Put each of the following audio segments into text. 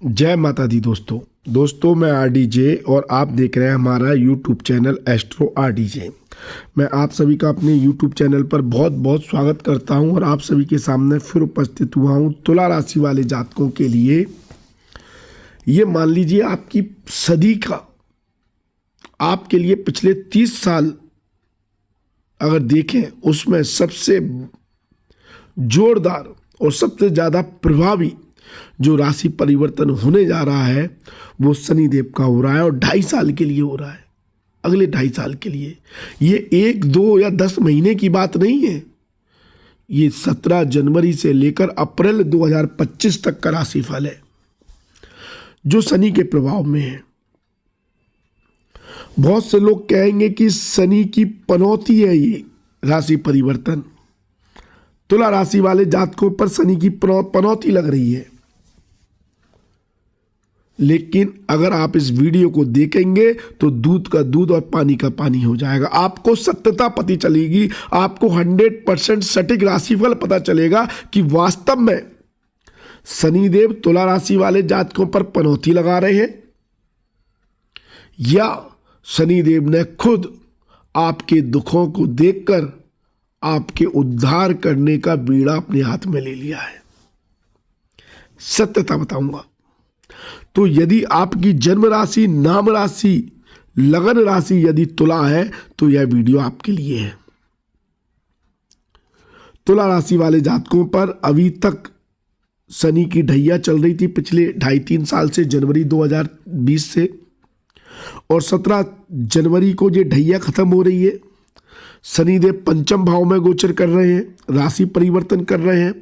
जय माता दी दोस्तों मैं आरडीजे और आप देख रहे हैं हमारा यूट्यूब चैनल एस्ट्रो आरडीजे। मैं आप सभी का अपने यूट्यूब चैनल पर बहुत बहुत स्वागत करता हूं और आप सभी के सामने फिर उपस्थित हुआ हूं तुला राशि वाले जातकों के लिए। ये मान लीजिए आपकी सदी का आपके लिए पिछले 30 साल अगर देखें उसमें सबसे जोरदार और सबसे ज़्यादा प्रभावी जो राशि परिवर्तन होने जा रहा है वो शनिदेव का हो रहा है और 2.5 साल के लिए हो रहा है। अगले 2.5 साल के लिए ये 1, 2 या 10 महीने की बात नहीं है। ये 17 जनवरी से लेकर अप्रैल 2025 तक का राशिफल है जो शनि के प्रभाव में है। बहुत से लोग कहेंगे कि शनि की पनौती है ये राशि परिवर्तन। तुला राशि वाले जातकों पर शनि की पनौती लग रही है, लेकिन अगर आप इस वीडियो को देखेंगे तो दूध का दूध और पानी का पानी हो जाएगा। आपको सत्यता पता चलेगी, आपको 100% सटीक राशिफल पता चलेगा कि वास्तव में शनिदेव तुला राशि वाले जातकों पर पनौती लगा रहे हैं या शनिदेव ने खुद आपके दुखों को देखकर आपके उद्धार करने का बीड़ा अपने हाथ में ले लिया है। सत्यता बताऊंगा। तो यदि आपकी जन्म राशि, नाम राशि, लगन राशि यदि तुला है तो यह वीडियो आपके लिए है। तुला राशि वाले जातकों पर अभी तक शनि की ढैया चल रही थी पिछले 2.5-3 साल से, जनवरी 2020 से, और 17 जनवरी को ये ढैया खत्म हो रही है। शनिदेव पंचम भाव में गोचर कर रहे हैं, राशि परिवर्तन कर रहे हैं,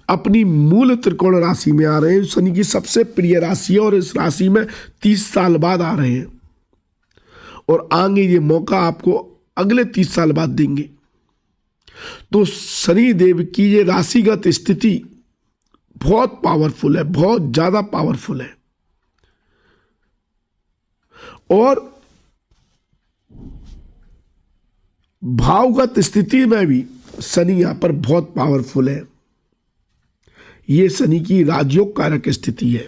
अपनी मूल त्रिकोण राशि में आ रहे हैं। शनि की सबसे प्रिय राशि है और इस राशि में 30 साल बाद आ रहे हैं और आगे ये मौका आपको अगले 30 साल बाद देंगे। तो शनिदेव की ये राशिगत स्थिति बहुत पावरफुल है, बहुत ज्यादा पावरफुल है। और भावगत स्थिति में भी शनि यहां पर बहुत पावरफुल है। यह शनि की राजयोग कारक स्थिति है।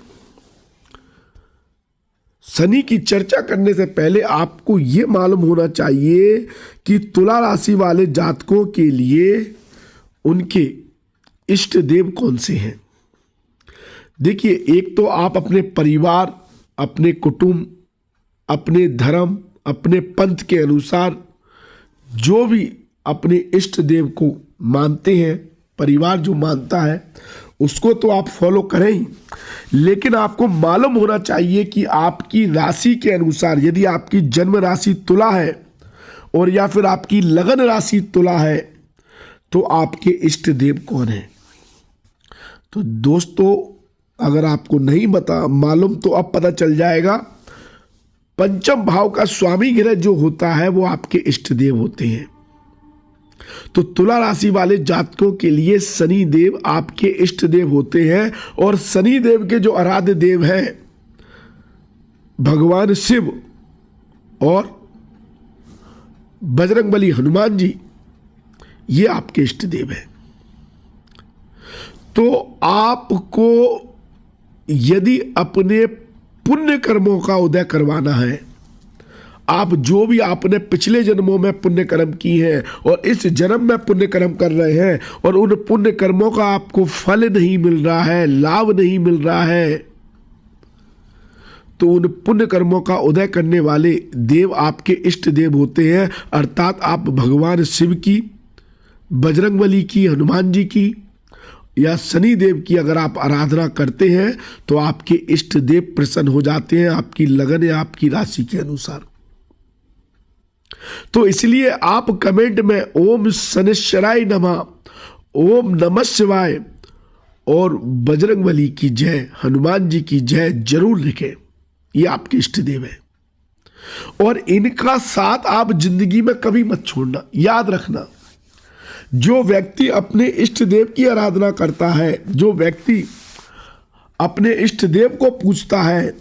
शनि की चर्चा करने से पहले आपको यह मालूम होना चाहिए कि तुला राशि वाले जातकों के लिए उनके इष्ट देव कौन से हैं। देखिए, एक तो आप अपने परिवार, अपने कुटुंब, अपने धर्म, अपने पंथ के अनुसार जो भी अपने इष्ट देव को मानते हैं, परिवार जो मानता है उसको तो आप फॉलो करें ही, लेकिन आपको मालूम होना चाहिए कि आपकी राशि के अनुसार, यदि आपकी जन्म राशि तुला है और या फिर आपकी लगन राशि तुला है तो आपके इष्ट देव कौन है। तो दोस्तों, अगर आपको नहीं मालूम तो अब पता चल जाएगा। पंचम भाव का स्वामी ग्रह जो होता है वो आपके इष्ट देव होते हैं। तो तुला राशि वाले जातकों के लिए शनि देव आपके इष्ट देव होते हैं और शनि देव के जो आराध्य देव हैं भगवान शिव और बजरंगबली हनुमान जी, ये आपके इष्ट देव हैं। तो आपको यदि अपने पुण्य कर्मों का उदय करवाना है, आप जो भी आपने पिछले जन्मों में पुण्य कर्म की हैं और इस जन्म में पुण्य कर्म कर रहे हैं और उन पुण्य कर्मों का आपको फल नहीं मिल रहा है, लाभ नहीं मिल रहा है, तो उन पुण्य कर्मों का उदय करने वाले देव आपके इष्ट देव होते हैं। अर्थात आप भगवान शिव की, बजरंगबली की, हनुमान जी की या शनि देव की अगर आप आराधना करते हैं तो आपके इष्ट देव प्रसन्न हो जाते हैं आपकी लगन या आपकी राशि के अनुसार। तो इसलिए आप कमेंट में ओम शनिश्चराय नमः, ओम नमः शिवाय और बजरंगबली की जय, हनुमान जी की जय जरूर लिखें। ये आपके इष्ट देव है और इनका साथ आप जिंदगी में कभी मत छोड़ना। याद रखना, जो व्यक्ति अपने इष्ट देव की आराधना करता है, जो व्यक्ति अपने इष्ट देव को पूजता है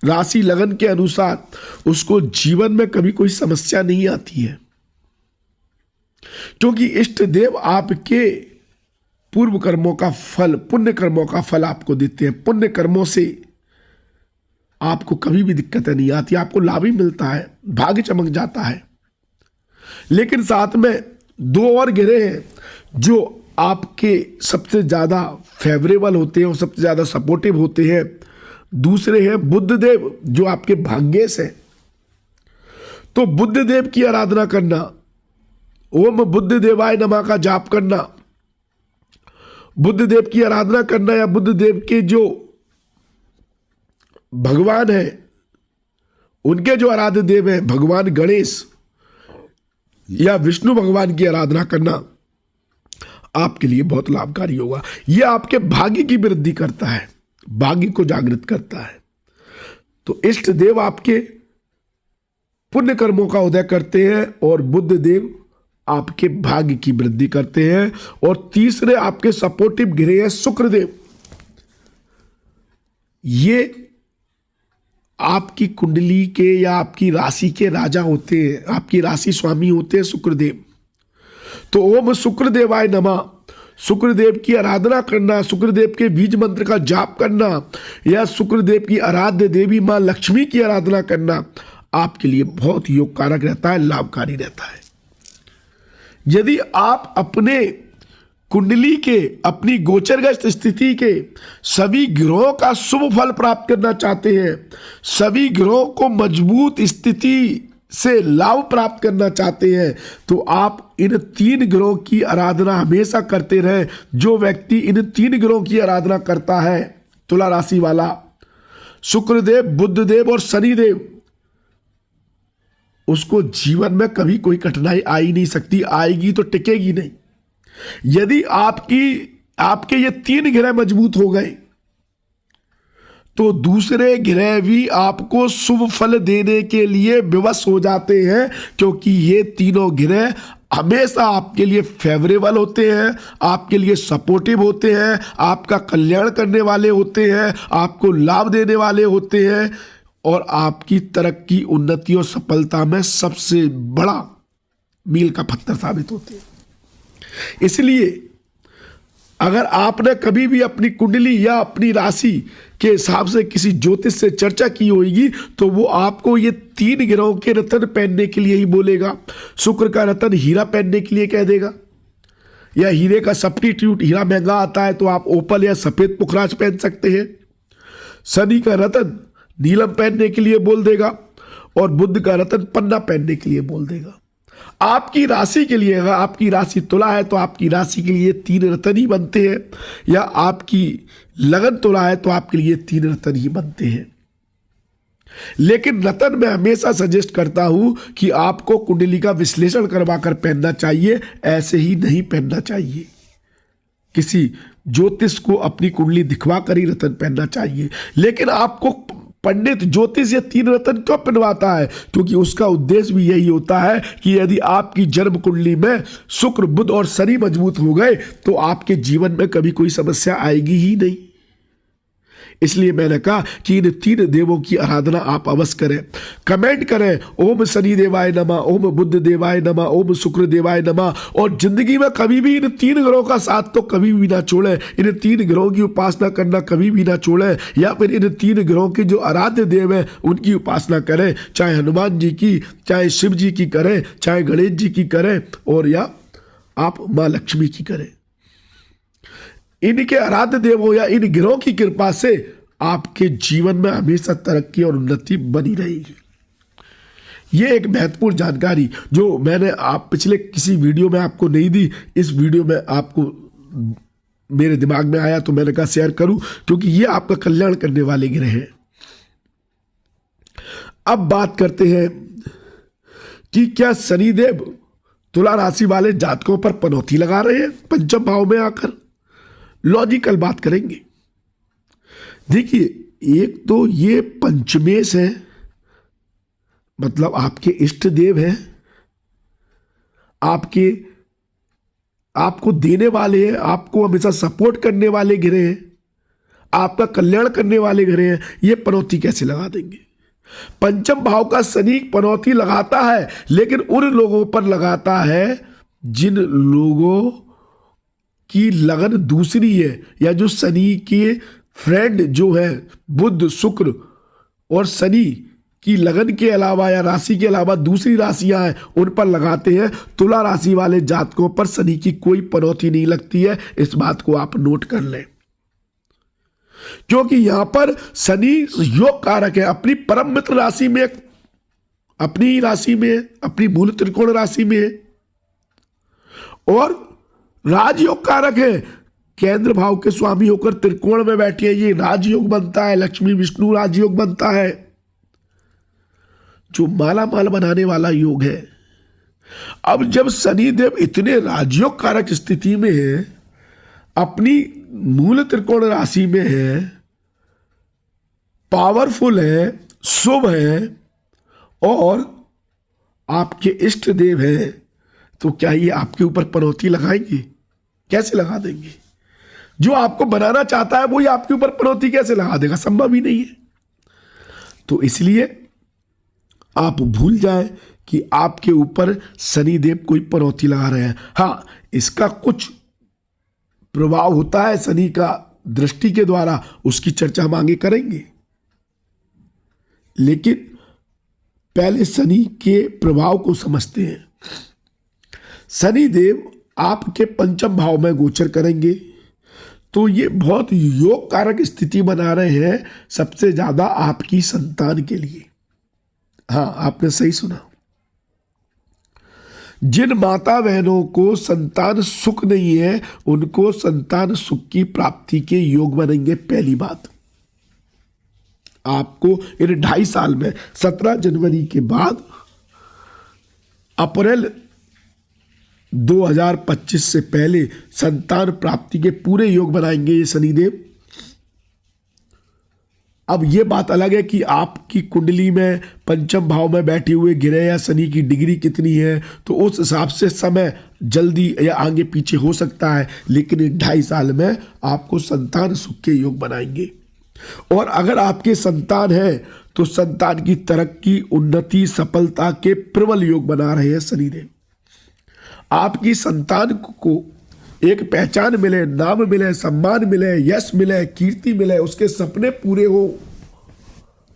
राशि लगन के अनुसार, उसको जीवन में कभी कोई समस्या नहीं आती है, क्योंकि इष्ट देव आपके पूर्व कर्मों का फल, पुण्य कर्मों का फल आपको देते हैं। पुण्य कर्मों से आपको कभी भी दिक्कतें नहीं आती, आपको लाभ ही मिलता है, भाग्य चमक जाता है। लेकिन साथ में दो और ग्रह हैं जो आपके सबसे ज्यादा फेवरेबल होते हैं और सबसे ज्यादा सपोर्टिव होते हैं। दूसरे हैं बुध देव जो आपके भाग्येश हैं। तो बुध देव की आराधना करना, ओम बुद्ध देवाय नमः का जाप करना, बुद्ध देव की आराधना करना, या बुद्ध देव के जो भगवान है उनके जो आराध्य देव हैं भगवान गणेश या विष्णु भगवान की आराधना करना आपके लिए बहुत लाभकारी होगा। यह आपके भाग्य की वृद्धि करता है, भाग्य को जागृत करता है। तो इष्ट देव आपके पुण्य कर्मों का उदय करते हैं और बुद्ध देव आपके भाग्य की वृद्धि करते हैं। और तीसरे आपके सपोर्टिव ग्रह है शुक्र देव। ये आपकी कुंडली के या आपकी राशि के राजा होते हैं, आपकी राशि स्वामी होते हैं शुक्रदेव। तो ओम शुक्रदेवाय नमः, शुक्रदेव की आराधना करना, शुक्रदेव के बीज मंत्र का जाप करना या शुक्रदेव की आराध्य देवी मां लक्ष्मी की आराधना करना आपके लिए बहुत योगकारक रहता है, लाभकारी रहता है। यदि आप अपने कुंडली के, अपनी गोचरग्रस्त स्थिति के सभी ग्रहों का शुभ फल प्राप्त करना चाहते हैं, सभी ग्रहों को मजबूत स्थिति से लाभ प्राप्त करना चाहते हैं, तो आप इन 3 ग्रहों की आराधना हमेशा करते रहें। जो व्यक्ति इन 3 ग्रहों की आराधना करता है, तुला राशि वाला, शुक्रदेव, बुधदेव और शनिदेव, उसको जीवन में कभी कोई कठिनाई आ ही नहीं सकती, आएगी तो टिकेगी नहीं। यदि आपके ये 3 ग्रह मजबूत हो गए तो दूसरे ग्रह भी आपको शुभ फल देने के लिए विवश हो जाते हैं, क्योंकि ये तीनों ग्रह हमेशा आपके लिए फेवरेबल होते हैं, आपके लिए सपोर्टिव होते हैं, आपका कल्याण करने वाले होते हैं, आपको लाभ देने वाले होते हैं और आपकी तरक्की, उन्नति और सफलता में सबसे बड़ा मील का पत्थर साबित होते हैं। इसलिए अगर आपने कभी भी अपनी कुंडली या अपनी राशि के हिसाब से किसी ज्योतिष से चर्चा की होगी तो वो आपको ये 3 ग्रहों के रत्न पहनने के लिए ही बोलेगा। शुक्र का रत्न हीरा पहनने के लिए कह देगा, या हीरे का सब्स्टिट्यूट, हीरा महंगा आता है तो आप ओपल या सफेद पुखराज पहन सकते हैं। शनि का रत्न नीलम पहनने के लिए बोल देगा और बुध का रत्न पन्ना पहनने के लिए बोल देगा। आपकी राशि के लिए, अगर आपकी राशि तुला है तो आपकी राशि के लिए 3 रत्न ही बनते हैं, या आपकी लगन तुला है तो आपके लिए 3 रत्न ही बनते हैं। लेकिन रत्न मैं हमेशा सजेस्ट करता हूं कि आपको कुंडली का विश्लेषण करवाकर पहनना चाहिए, ऐसे ही नहीं पहनना चाहिए। किसी ज्योतिष को अपनी कुंडली दिखवा कर ही रत्न पहनना चाहिए। लेकिन आपको पंडित ज्योतिष ये 3 रत्न क्यों पहनवाता है? क्योंकि उसका उद्देश्य भी यही होता है कि यदि आपकी जन्म कुंडली में शुक्र, बुध और शनि मजबूत हो गए तो आपके जीवन में कभी कोई समस्या आएगी ही नहीं। इसलिए मैंने कहा कि इन 3 देवों की आराधना आप अवश्य करें। कमेंट करें ओम शनि देवाय नमः, ओम बुद्ध देवाय नमः, ओम शुक्र देवाय नमः। और जिंदगी में कभी भी इन 3 ग्रहों का साथ तो कभी भी ना छोड़ें। इन 3 ग्रहों की उपासना करना कभी भी ना छोड़ें, या फिर इन 3 ग्रहों के जो आराध्य देव हैं उनकी उपासना करें, चाहे हनुमान जी की, चाहे शिव जी की करें, चाहे गणेश जी की करें, और या आप माँ लक्ष्मी की करें। इनके आराध्य देवों या इन ग्रहों की कृपा से आपके जीवन में हमेशा तरक्की और उन्नति बनी रहेगी। ये एक महत्वपूर्ण जानकारी जो मैंने पिछले किसी वीडियो में आपको नहीं दी, इस वीडियो में आपको मेरे दिमाग में आया तो मैंने कहा शेयर करूं, क्योंकि ये आपका कल्याण करने वाले ग्रह हैं। अब बात करते हैं कि क्या शनिदेव तुला राशि वाले जातकों पर पनौती लगा रहे हैं पंचम भाव में आकर। लॉजिकल बात करेंगे। देखिए, एक तो ये पंचमेश है, मतलब आपके इष्ट देव हैं, आपको देने वाले हैं, आपको हमेशा सपोर्ट करने वाले ग्रह हैं, आपका कल्याण करने वाले ग्रह हैं। ये पनौती कैसे लगा देंगे? पंचम भाव का शनि पनौती लगाता है, लेकिन उन लोगों पर लगाता है जिन लोगों की लगन दूसरी है, या जो शनि के फ्रेंड जो है बुध शुक्र और शनि की लगन के अलावा या राशि के अलावा दूसरी राशियां हैं उन पर लगाते हैं, तुला राशि वाले जातकों पर शनि की कोई पनौती नहीं लगती है। इस बात को आप नोट कर लें, क्योंकि यहां पर शनि योग कारक है। अपनी परम मित्र राशि में, अपनी राशि में, अपनी मूल त्रिकोण राशि में, और राजयोग कारक है। केंद्र भाव के स्वामी होकर त्रिकोण में बैठे, ये राजयोग बनता है, लक्ष्मी विष्णु राजयोग बनता है, जो माला माल बनाने वाला योग है। अब जब शनिदेव इतने राजयोग कारक स्थिति में है, अपनी मूल त्रिकोण राशि में है, पावरफुल है, शुभ है, और आपके इष्ट देव हैं, तो क्या ये आपके ऊपर पनौती लगाएंगे? कैसे लगा देंगे? जो आपको बनाना चाहता है वो ही आपके ऊपर पनौती कैसे लगा देगा? संभव ही नहीं है। तो इसलिए आप भूल जाएं कि आपके ऊपर शनिदेव कोई पनौती लगा रहे हैं। हाँ, इसका कुछ प्रभाव होता है शनि का दृष्टि के द्वारा, उसकी चर्चा हम आगे करेंगे। लेकिन पहले शनि के प्रभाव को समझते हैं। शनिदेव आपके पंचम भाव में गोचर करेंगे, तो ये बहुत योग कारक स्थिति बना रहे हैं, सबसे ज्यादा आपकी संतान के लिए। हाँ, आपने सही सुना। जिन माता बहनों को संतान सुख नहीं है, उनको संतान सुख की प्राप्ति के योग बनेंगे। पहली बात, आपको इन 2.5 साल में 17 जनवरी के बाद अप्रैल 2025 से पहले संतान प्राप्ति के पूरे योग बनाएंगे ये शनिदेव। अब ये बात अलग है कि आपकी कुंडली में पंचम भाव में बैठे हुए ग्रह या शनि की डिग्री कितनी है, तो उस हिसाब से समय जल्दी या आगे पीछे हो सकता है, लेकिन 2.5 साल में आपको संतान सुख के योग बनाएंगे। और अगर आपके संतान है तो संतान की तरक्की, उन्नति, सफलता के प्रबल योग बना रहे हैं शनिदेव। आपकी संतान को एक पहचान मिले, नाम मिले, सम्मान मिले, यश मिले, कीर्ति मिले, उसके सपने पूरे हो,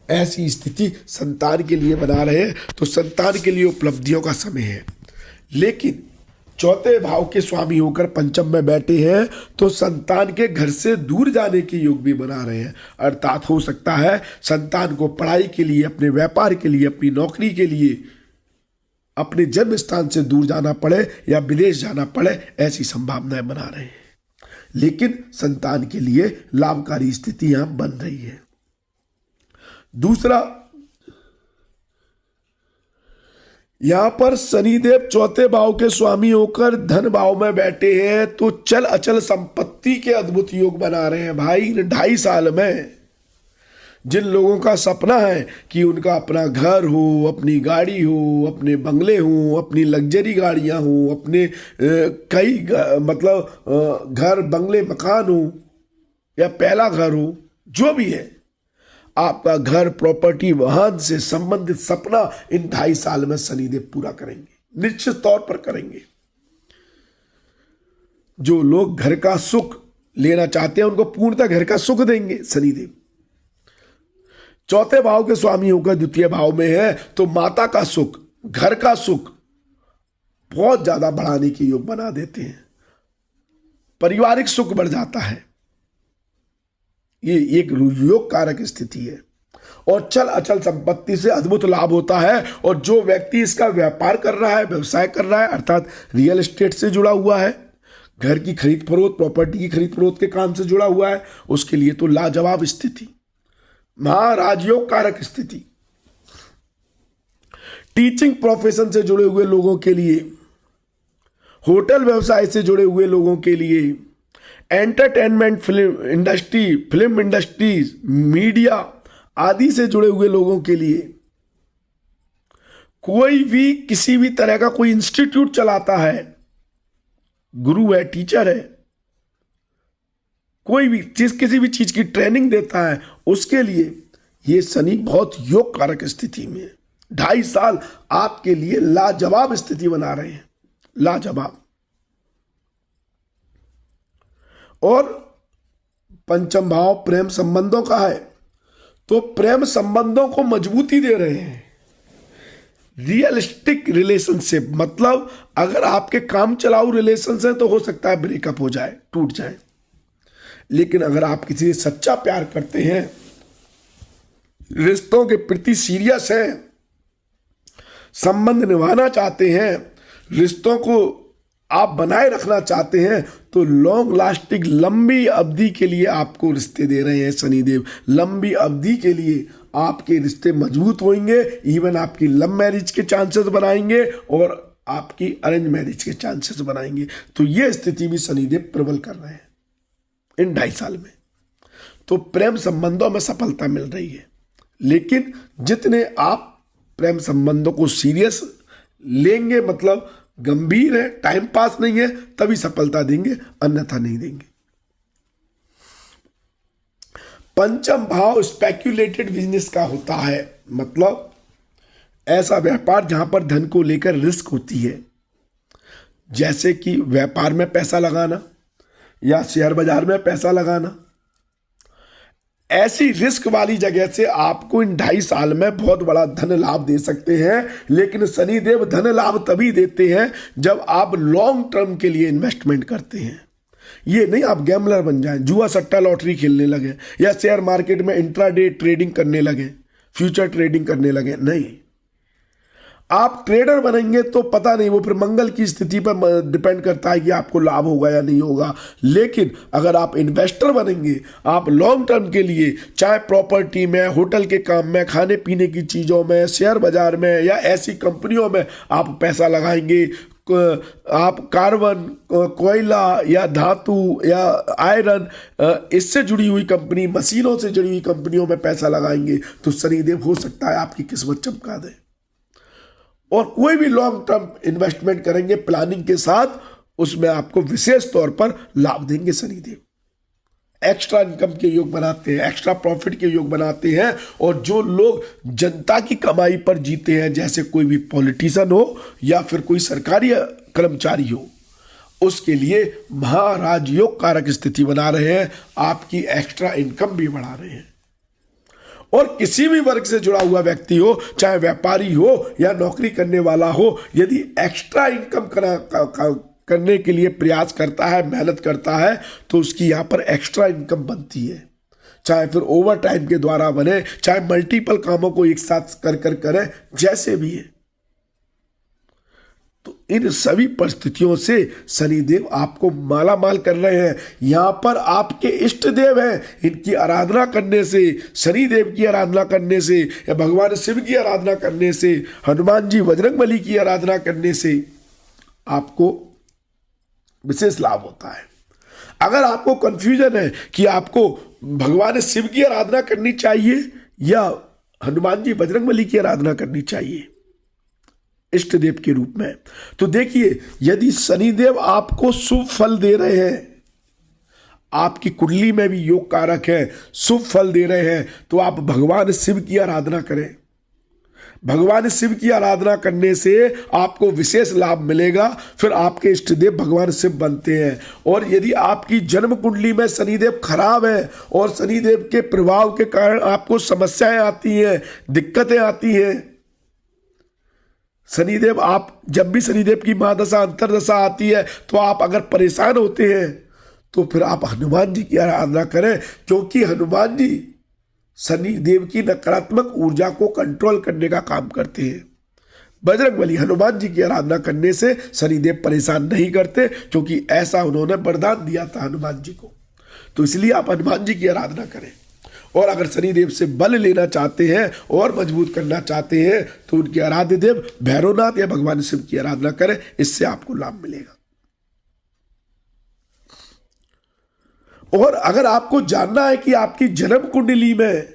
ऐसी स्थिति संतान के लिए बना रहे हैं। तो संतान के लिए उपलब्धियों का समय है। लेकिन चौथे भाव के स्वामी होकर पंचम में बैठे हैं, तो संतान के घर से दूर जाने के योग भी बना रहे हैं। अर्थात हो सकता है संतान को पढ़ाई के लिए, अपने व्यापार के लिए, अपनी नौकरी के लिए अपने जन्म स्थान से दूर जाना पड़े या विदेश जाना पड़े, ऐसी संभावनाएं बना रहे हैं। लेकिन संतान के लिए लाभकारी स्थिति यहां बन रही है। दूसरा, यहां पर शनिदेव चौथे भाव के स्वामी होकर धन भाव में बैठे हैं, तो चल अचल संपत्ति के अद्भुत योग बना रहे हैं। भाई, 2.5 साल में जिन लोगों का सपना है कि उनका अपना घर हो, अपनी गाड़ी हो, अपने बंगले हो, अपनी लग्जरी गाड़ियां हो, अपने कई घर, बंगले, मकान हो या पहला घर हो, जो भी है, आपका घर, प्रॉपर्टी, वाहन से संबंधित सपना इन 2.5 साल में शनिदेव पूरा करेंगे, निश्चित तौर पर करेंगे। जो लोग घर का सुख लेना चाहते हैं उनको पूर्णतः घर का सुख देंगे शनिदेव। चौथे भाव के स्वामी होकर द्वितीय भाव में है, तो माता का सुख, घर का सुख बहुत ज्यादा बढ़ाने के योग बना देते हैं। पारिवारिक सुख बढ़ जाता है। ये एक योग कारक स्थिति है। और चल अचल संपत्ति से अद्भुत लाभ होता है। और जो व्यक्ति इसका व्यापार कर रहा है, व्यवसाय कर रहा है, अर्थात रियल एस्टेट से जुड़ा हुआ है, घर की खरीद फरोख्त, प्रॉपर्टी की खरीद फरोख्त के काम से जुड़ा हुआ है, उसके लिए तो लाजवाब स्थिति, महाराजयोग कारक स्थिति। टीचिंग प्रोफेशन से जुड़े हुए लोगों के लिए, होटल व्यवसाय से जुड़े हुए लोगों के लिए, एंटरटेनमेंट, फिल्म इंडस्ट्रीज, मीडिया आदि से जुड़े हुए लोगों के लिए, कोई भी किसी भी तरह का कोई इंस्टीट्यूट चलाता है, गुरु है, टीचर है, कोई भी चीज, किसी भी चीज की ट्रेनिंग देता है, उसके लिए ये शनि बहुत योग कारक स्थिति में 2.5 साल आपके लिए लाजवाब स्थिति बना रहे हैं। लाजवाब। और पंचम भाव प्रेम संबंधों का है, तो प्रेम संबंधों को मजबूती दे रहे हैं। रियलिस्टिक रिलेशनशिप मतलब अगर आपके काम चलाऊ रिलेशंस हैं तो हो सकता है ब्रेकअप हो जाए, टूट जाए, लेकिन अगर आप किसी से सच्चा प्यार करते हैं, रिश्तों के प्रति सीरियस हैं, संबंध निभाना चाहते हैं, रिश्तों को आप बनाए रखना चाहते हैं, तो लॉन्ग लास्टिंग लंबी अवधि के लिए आपको रिश्ते दे रहे हैं शनिदेव। लंबी अवधि के लिए आपके रिश्ते मजबूत होंगे, इवन आपकी लव मैरिज के चांसेस बनाएंगे और आपकी अरेंज मैरिज के चांसेस बनाएंगे। तो ये स्थिति भी शनिदेव प्रबल कर रहे हैं इन 2.5 साल में। तो प्रेम संबंधों में सफलता मिल रही है, लेकिन जितने आप प्रेम संबंधों को सीरियस लेंगे, मतलब गंभीर है, टाइम पास नहीं है, तभी सफलता देंगे, अन्यथा नहीं देंगे। पंचम भाव स्पेक्यूलेटेड बिजनेस का होता है, मतलब ऐसा व्यापार जहां पर धन को लेकर रिस्क होती है, जैसे कि व्यापार में पैसा लगाना या शेयर बाजार में पैसा लगाना। ऐसी रिस्क वाली जगह से आपको इन 2.5 साल में बहुत बड़ा धन लाभ दे सकते हैं, लेकिन शनिदेव धन लाभ तभी देते हैं जब आप लॉन्ग टर्म के लिए इन्वेस्टमेंट करते हैं। ये नहीं आप गैम्बलर बन जाएं, जुआ सट्टा लॉटरी खेलने लगे या शेयर मार्केट में इंट्राडे ट्रेडिंग करने लगे, फ्यूचर ट्रेडिंग करने लगे, नहीं। आप ट्रेडर बनेंगे तो पता नहीं, वो फिर मंगल की स्थिति पर डिपेंड करता है कि आपको लाभ होगा या नहीं होगा। लेकिन अगर आप इन्वेस्टर बनेंगे, आप लॉन्ग टर्म के लिए, चाहे प्रॉपर्टी में, होटल के काम में, खाने पीने की चीज़ों में, शेयर बाजार में या ऐसी कंपनियों में आप पैसा लगाएंगे, आप कार्बन, कोयला या धातु या आयरन, इससे जुड़ी हुई कंपनी, मशीनों से जुड़ी हुई कंपनियों में पैसा लगाएंगे, तो शनिदेव हो सकता है आपकी किस्मत चमका दे। और कोई भी लॉन्ग टर्म इन्वेस्टमेंट करेंगे प्लानिंग के साथ, उसमें आपको विशेष तौर पर लाभ देंगे शनिदेव। एक्स्ट्रा इनकम के योग बनाते हैं, एक्स्ट्रा प्रॉफिट के योग बनाते हैं। और जो लोग जनता की कमाई पर जीते हैं, जैसे कोई भी पॉलिटिशियन हो या फिर कोई सरकारी कर्मचारी हो, उसके लिए महाराज योग कारक स्थिति बना रहे हैं, आपकी एक्स्ट्रा इनकम भी बढ़ा रहे हैं। और किसी भी वर्ग से जुड़ा हुआ व्यक्ति हो, चाहे व्यापारी हो या नौकरी करने वाला हो, यदि एक्स्ट्रा इनकम करने के लिए प्रयास करता है, मेहनत करता है, तो उसकी यहाँ पर एक्स्ट्रा इनकम बनती है। चाहे फिर ओवर टाइम के द्वारा बने, चाहे मल्टीपल कामों को एक साथ कर करे, जैसे भी है। तो इन सभी परिस्थितियों से शनिदेव आपको माला माल कर रहे हैं। यहां पर आपके इष्ट देव हैं, इनकी आराधना करने से, शनिदेव की आराधना करने से या भगवान शिव की आराधना करने से, हनुमान जी बजरंगबली की आराधना करने से आपको विशेष लाभ होता है। अगर आपको कंफ्यूजन है कि आपको भगवान शिव की आराधना करनी चाहिए या हनुमान जी बजरंगबली की आराधना करनी चाहिए इष्ट देव के रूप में, तो देखिए, यदि शनिदेव आपको शुभ फल दे रहे हैं, आपकी कुंडली में भी योग कारक है, शुभ फल दे रहे हैं, तो आप भगवान शिव की आराधना करें। भगवान शिव की आराधना करने से आपको विशेष लाभ मिलेगा, फिर आपके इष्ट देव भगवान शिव बनते हैं। और यदि आपकी जन्म कुंडली में शनिदेव खराब है और शनिदेव के प्रभाव के कारण आपको समस्याएं आती हैं, दिक्कतें आती हैं, शनिदेव, आप जब भी शनिदेव की महादशा अंतरदशा आती है तो आप अगर परेशान होते हैं, तो फिर आप हनुमान जी की आराधना करें, क्योंकि हनुमान जी शनिदेव की नकारात्मक ऊर्जा को कंट्रोल करने का काम करते हैं। बजरंगबली, हनुमान जी की आराधना करने से शनिदेव परेशान नहीं करते, क्योंकि ऐसा उन्होंने वरदान दिया था हनुमान जी को। तो इसलिए आप हनुमान जी की आराधना करें। और अगर शनिदेव से बल लेना चाहते हैं और मजबूत करना चाहते हैं, तो उनके आराध्य देव भैरवनाथ या भगवान शिव की आराधना करें, इससे आपको लाभ मिलेगा। और अगर आपको जानना है कि आपकी जन्म कुंडली में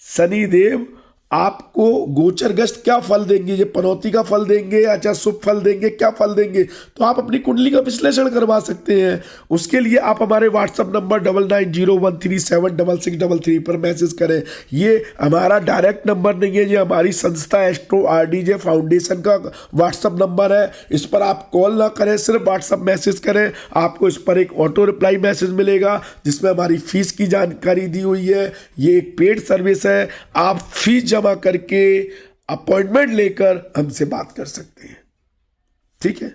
शनिदेव आपको गोचरग्रस्त क्या फल देंगे, ये पनौती का फल देंगे या चाहे शुभ फल देंगे, क्या फल देंगे, तो आप अपनी कुंडली का विश्लेषण करवा सकते हैं। उसके लिए आप हमारे व्हाट्सएप नंबर 9901376633 पर मैसेज करें। ये हमारा डायरेक्ट नंबर नहीं है, ये हमारी संस्था एस्ट्रो आरडीजे फाउंडेशन का व्हाट्सएप नंबर है। इस पर आप कॉल ना करें, सिर्फ व्हाट्सएप मैसेज करें। आपको इस पर एक ऑटो रिप्लाई मैसेज मिलेगा जिसमें हमारी फीस की जानकारी दी हुई है। ये एक पेड सर्विस है, आप फीस जमा करके अपॉइंटमेंट लेकर हमसे बात कर सकते हैं, ठीक है।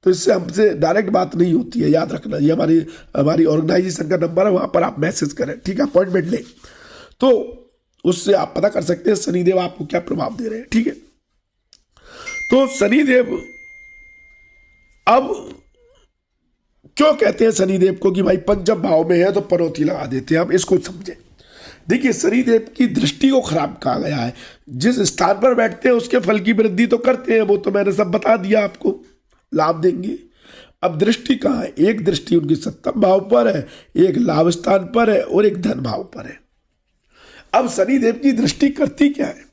तो इससे हमसे डायरेक्ट बात नहीं होती है, याद रखना। ये हमारी ऑर्गेनाइजेशन का नंबर है, वहां पर आप मैसेज करें, ठीक है, अपॉइंटमेंट लें, तो उससे आप पता कर सकते हैं शनिदेव आपको क्या प्रभाव दे रहे हैं, ठीक है। तो शनिदेव, अब क्यों कहते हैं शनिदेव को कि भाई पंचम भाव में है तो पनौती लगा देते हैं, हम इसको समझें। देखिए, शनिदेव की दृष्टि को खराब कहा गया है। जिस स्थान पर बैठते हैं उसके फल की वृद्धि तो करते हैं, वो तो मैंने सब बता दिया आपको, लाभ देंगे। अब दृष्टि कहाँ है? एक दृष्टि उनकी सप्तम भाव पर है, एक लाभ स्थान पर है और एक धन भाव पर है। अब शनिदेव की दृष्टि करती क्या है?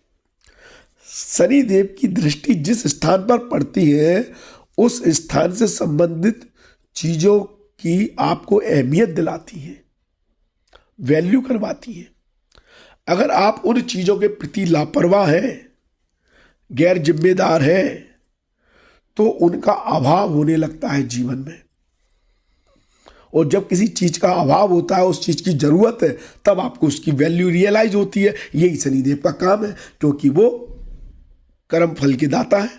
शनिदेव की दृष्टि जिस स्थान पर पड़ती है उस स्थान से संबंधित चीजों की आपको अहमियत दिलाती है, वैल्यू करवाती है। अगर आप उन चीजों के प्रति लापरवाह हैं, गैर जिम्मेदार हैं, तो उनका अभाव होने लगता है जीवन में। और जब किसी चीज का अभाव होता है, उस चीज की जरूरत है, तब आपको उसकी वैल्यू रियलाइज होती है। यही शनिदेव का काम है, क्योंकि वो कर्म फल के दाता है।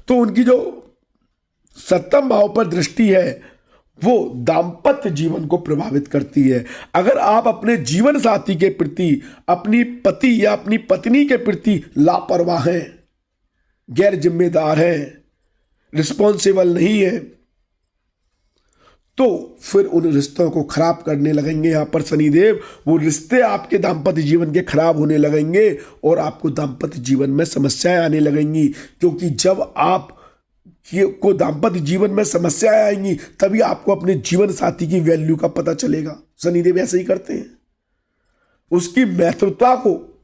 तो उनकी जो सप्तम भाव पर दृष्टि है वो दाम्पत्य जीवन को प्रभावित करती है। अगर आप अपने जीवन साथी के प्रति, अपनी पति या अपनी पत्नी के प्रति लापरवाह हैं, गैर जिम्मेदार हैं, रिस्पॉन्सिबल नहीं है, तो फिर उन रिश्तों को खराब करने लगेंगे। यहां पर शनिदेव, वो रिश्ते आपके दाम्पत्य जीवन के खराब होने लगेंगे और आपको दाम्पत्य जीवन में समस्याएं आने लगेंगी। क्योंकि जब आप को दाम्पत्य जीवन में समस्याएं आएंगी, तभी आपको अपने जीवन साथी की वैल्यू का पता चलेगा। शनिदेव ऐसे ही करते हैं। उसकी महत्वता को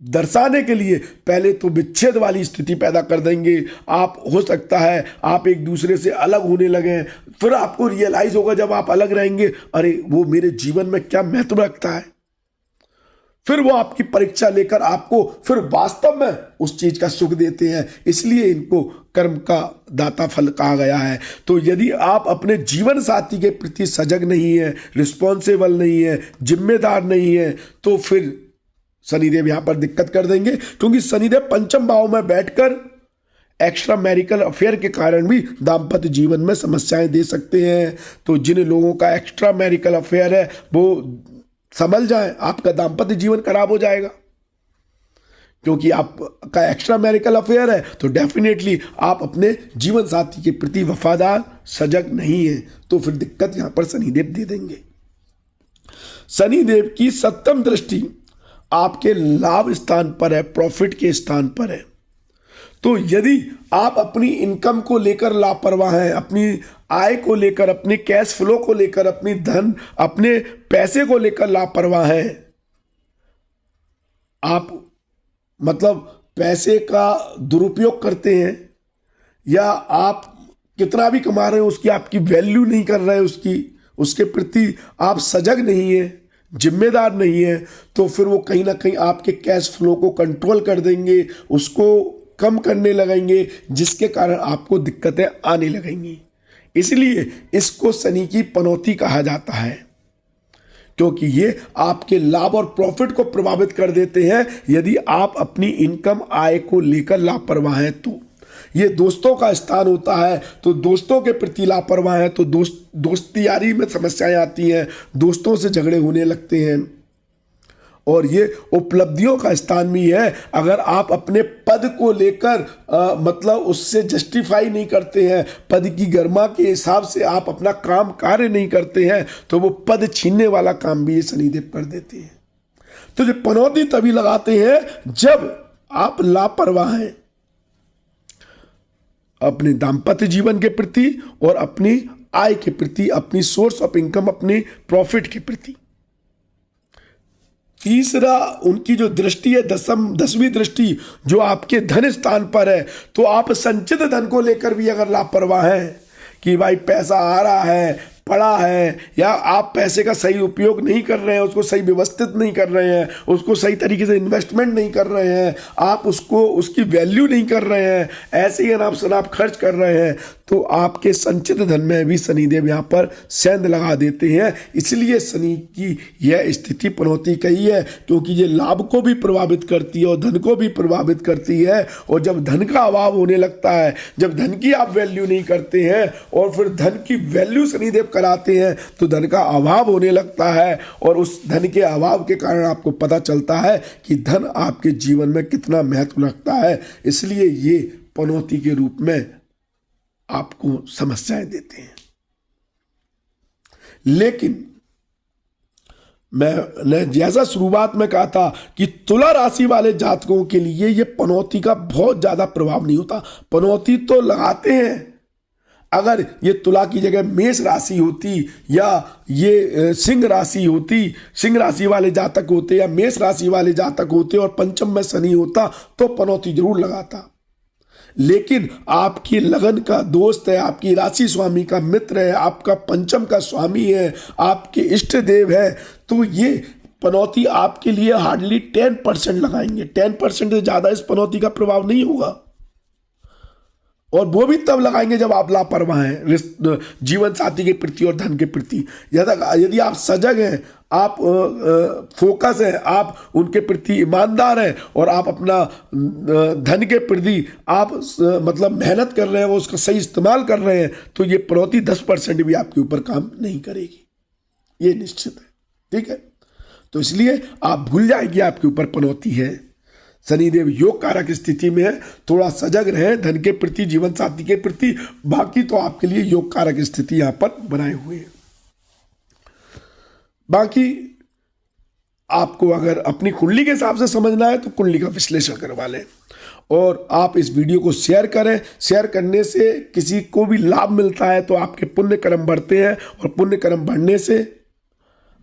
दर्शाने के लिए पहले तो विच्छेद वाली स्थिति पैदा कर देंगे। आप, हो सकता है आप एक दूसरे से अलग होने लगे, फिर आपको रियलाइज होगा जब आप अलग रहेंगे, अरे वो मेरे जीवन में क्या महत्व रखता है। फिर वो आपकी परीक्षा लेकर आपको फिर वास्तव में उस चीज का सुख देते हैं। इसलिए इनको कर्म का दाता फल कहा गया है। तो यदि आप अपने जीवन साथी के प्रति सजग नहीं है, रिस्पॉन्सिबल नहीं है, जिम्मेदार नहीं है, तो फिर शनिदेव यहां पर दिक्कत कर देंगे। क्योंकि शनिदेव पंचम भाव में बैठकर एक्स्ट्रा मैरिकल अफेयर के कारण भी दाम्पत्य जीवन में समस्याएं दे सकते हैं। तो जिन लोगों का एक्स्ट्रा मैरिकल अफेयर है वो समझ जाए, आपका दाम्पत्य जीवन खराब हो जाएगा। क्योंकि आपका एक्स्ट्रा मैरिकल अफेयर है तो डेफिनेटली आप अपने जीवन साथी के प्रति वफादार, सजग नहीं है, तो फिर दिक्कत यहां पर शनिदेव दे देंगे। शनिदेव की सप्तम दृष्टि आपके लाभ स्थान पर है, प्रॉफिट के स्थान पर है। तो यदि आप अपनी इनकम को लेकर लापरवाह हैं, अपनी आय को लेकर, अपने कैश फ्लो को लेकर, अपनी धन, अपने पैसे को लेकर लापरवाह हैं, आप मतलब पैसे का दुरुपयोग करते हैं, या आप कितना भी कमा रहे हैं उसकी आपकी वैल्यू नहीं कर रहे हैं, उसके प्रति आप सजग नहीं है, जिम्मेदार नहीं है, तो फिर वो कहीं ना कहीं आपके कैश फ्लो को कंट्रोल कर देंगे, उसको कम करने लगेंगे, जिसके कारण आपको दिक्कतें आने लगेंगी। इसलिए इसको शनि की पनौती कहा जाता है, क्योंकि ये आपके लाभ और प्रॉफिट को प्रभावित कर देते हैं। यदि आप अपनी इनकम, आय को लेकर लापरवाह हैं, तो ये दोस्तों का स्थान होता है, तो दोस्तों के प्रति लापरवाह है तो दोस्ती यारी में समस्याएं आती हैं, दोस्तों से झगड़े होने लगते हैं। और ये उपलब्धियों का स्थान भी है। अगर आप अपने पद को लेकर मतलब उससे जस्टिफाई नहीं करते हैं, पद की गरिमा के हिसाब से आप अपना काम कार्य नहीं करते हैं, तो वो पद छीनने वाला काम भी ये शनिदेव कर देते हैं। तो जो पनौती तभी लगाते हैं जब आप लापरवाह हैं अपने दाम्पत्य जीवन के प्रति और अपनी आय के प्रति, अपनी सोर्स ऑफ इनकम, अपनी प्रॉफिट के प्रति। तीसरा, उनकी जो दृष्टि है, 10वीं दृष्टि जो आपके धन स्थान पर है, तो आप संचित धन को लेकर भी अगर लापरवाह हैं कि भाई पैसा आ रहा है, पड़ा है, या आप पैसे का सही उपयोग नहीं कर रहे हैं, उसको सही व्यवस्थित नहीं कर रहे हैं, उसको सही तरीके से इन्वेस्टमेंट नहीं कर रहे हैं, आप उसकी वैल्यू नहीं कर रहे हैं, ऐसे ही अनाप शनाप खर्च कर रहे हैं, तो आपके संचित धन में भी शनिदेव यहाँ पर सेंध लगा देते हैं। इसलिए शनि की यह स्थिति पनौती कही है, क्योंकि ये लाभ को भी प्रभावित करती है और धन को भी प्रभावित करती है। और जब धन का अभाव होने लगता है, जब धन की आप वैल्यू नहीं करते हैं और फिर धन की वैल्यू शनिदेव कराते हैं, तो धन का अभाव होने लगता है। और उस धन के अभाव के कारण आपको पता चलता है कि धन आपके जीवन में कितना महत्व रखता है। इसलिए ये पनौती के रूप में आपको समस्याएं देते हैं। लेकिन मैंने जैसा शुरुआत में कहा था कि तुला राशि वाले जातकों के लिए ये पनौती का बहुत ज्यादा प्रभाव नहीं होता। पनौती तो लगाते हैं, अगर ये तुला की जगह मेष राशि होती या ये सिंह राशि होती, सिंह राशि वाले जातक होते या मेष राशि वाले जातक होते और पंचम में शनि होता, तो पनौती जरूर लगाता। लेकिन आपकी लगन का दोस्त है, आपकी राशि स्वामी का मित्र है, आपका पंचम का स्वामी है, आपके इष्ट देव है, तो ये पनौती आपके लिए हार्डली 10% लगाएंगे। 10% से ज्यादा इस पनौती का प्रभाव नहीं होगा। और वो भी तब लगाएंगे जब आप लापरवाह हैं जीवन साथी के प्रति और धन के प्रति। यदि आप सजग हैं, आप फोकस हैं, आप उनके प्रति ईमानदार हैं और आप अपना धन के प्रति आप मतलब मेहनत कर रहे हैं, वो उसका सही इस्तेमाल कर रहे हैं, तो ये पनौती 10% भी आपके ऊपर काम नहीं करेगी, ये निश्चित है। ठीक है, तो इसलिए आप भूल जाएंगे आपके ऊपर पनौती है। शनिदेव योग कारक स्थिति में है, थोड़ा सजग रहे धन के प्रति, जीवन साथी के प्रति। बाकी तो आपके लिए योग कारक स्थिति यहां पर बनाए हुए है। बाकी आपको अगर अपनी कुंडली के हिसाब से समझना है तो कुंडली का विश्लेषण करवा लें और आप इस वीडियो को शेयर करें। शेयर करने से किसी को भी लाभ मिलता है तो आपके पुण्य कर्म बढ़ते हैं और पुण्य कर्म बढ़ने से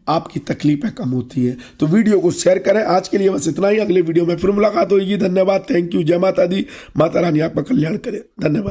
आपकी तकलीफें कम होती हैं। तो वीडियो को शेयर करें। आज के लिए बस इतना ही, अगले वीडियो में फिर मुलाकात होगी। धन्यवाद, थैंक यू, जय माता दी, माता रानी आपका कल्याण करे। धन्यवाद।